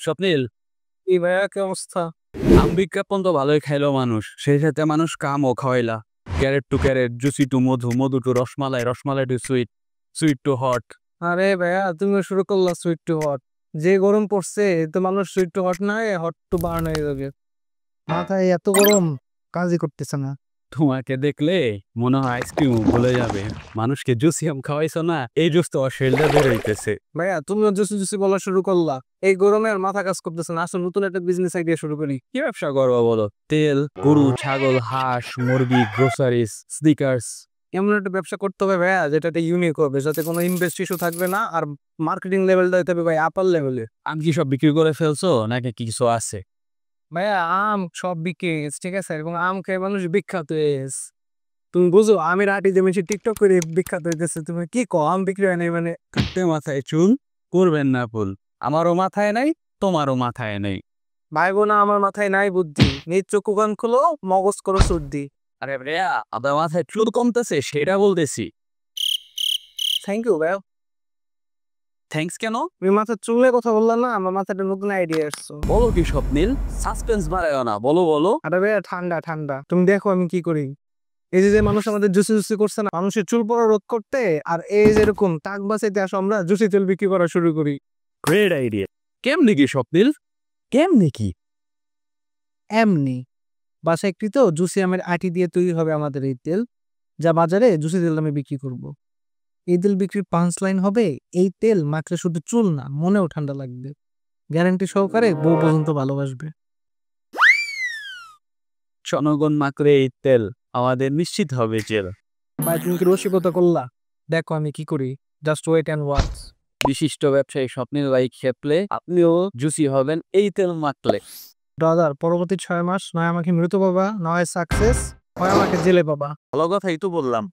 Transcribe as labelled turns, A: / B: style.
A: স্বপ্নিল,
B: এই ভাইয়া কি অবস্থা?
A: আম বিজ্ঞাপন তো ভালোই খাইলো মানুষ, সেই সাথে মানুষ কামও খাওয়াইলা। Carrot to carrot, juicy to মধু, মধু to rasmalai, rasmalai to sweet, sweet to hot.
B: আরে ভাইয়া তুমি শুরু করলা সুইট টু হট। যে গরম পড়ছে তো মানুষ সুইট টু হট না হট টু বার্ন হয়ে যাবে। মাথায় এত গরম, কাজই করতেছে না।
A: তোমাকে দেখলে মনে হয় আইসক্রিম ভুলে যাবে। মানুষকে জুসি আম খাওয়াইছো না, এই জুস তো অশরীরটা বের হইতেছে।
B: ভাইয়া তুমিও জুসি জুসি বলা শুরু করলা। এই গরমে আর মাথা কাজ করতেছে না, আসলে নতুন একটা বিজনেস আইডিয়া শুরু করি।
A: কি ব্যবসা করবো বলো? তেল, গরু, ছাগল, হাঁস, মুরগি, গ্রোসারিস, স্নিকার্স।
B: এমন একটা ব্যবসা করতে হবে ভাইয়া যেটাতে ইউনিক হবে, যাতে কোনো ইনভেস্ট ইস্যু থাকবে না, আর মার্কেটিং লেভেলটা হতে হবে ভাই আপার লেভেলে।
A: আমি কি সব বিক্রি করে ফেলছো নাকি কিছু আছে?
B: ভাইয়া আম সব বিক্রি হয়ে গেছে, ঠিক আছে, এবং আম খেয়ে মানুষ বিখ্যাত হয়ে গেছে। তুমি বুঝো আমের আটি যে মিষ্টি টিকটক করে বিখ্যাত হইতেছে, তুমি কি কো আম বিক্রি হয় নাই মানে?
A: কাটতে মাথায় চুল, করবেন না ভুল। আমারও মাথায় নাই, তোমারও মাথায় নেই।
B: ভাই বোনা আমার মাথায় নাই বুদ্ধি, নিজ চক্ষু কান খুলো, মগজ করো সর্দি।
A: আরে ভাইয়া, আপনার মাথায় চুল কমতেছে সেটা বলতেছি।
B: থ্যাংক ইউ ভাই।
A: থ্যাঙ্কস কেন?
B: তুমি মাথার চুলের কথা বললা না, আমার মাথায় একটা নতুন আইডিয়া আসছো।
A: বলো কি স্বপ্নিল, সাসপেন্স বাড়ায় না, বলো বলো।
B: আরে ভাইয়া ঠান্ডা ঠান্ডা, তুমি দেখো আমি কি করি। এই যে যে মানুষ আমাদের জুসি জুসি করছে না, মানুষের চুল পড়া রোধ করতে, আর এই যে এরকম টাক বাঁচাইতে আসো আমরা জুসি তেল বিক্রি করা শুরু করি।
A: Great idea. কেমনি কি স্বপ্নিল, কেমনি কি?
B: এমনি বাসায়কৃত জুসি আমের আটি দিয়ে তৈরি হবে আমাদের এই তেল, যা বাজারে জুসি তেল দামে বিক্রি করব। এই তেল বিক্রির পাঁচ লাইন হবে, এই তেল মাখলে শুধু চুল না মনেও ঠান্ডা লাগবে, গ্যারান্টি সহকারে বউ পর্যন্ত ভালোবাসবে।
A: জনগণ মাকড়ে এই তেল আমাদের নিশ্চিত হবে জেল।
B: ভাই তুমি কি রসিকতা করলা? দেখো আমি কি করি, জাস্ট ওয়েট অ্যান্ড ওয়াচ।
A: বিশিষ্ট ব্যবসায়ী স্বপ্নিল ভাই খেপলে আপনিও জুসি হবেন এই তেল মাখলে।
B: ব্রাদার, পরবর্তী 6 মাস নয় আমাকে মৃত পাবা, নয় সাকসেস, হয় আমাকে জেলে পাবা।
A: ভালো কথাই তো বললাম।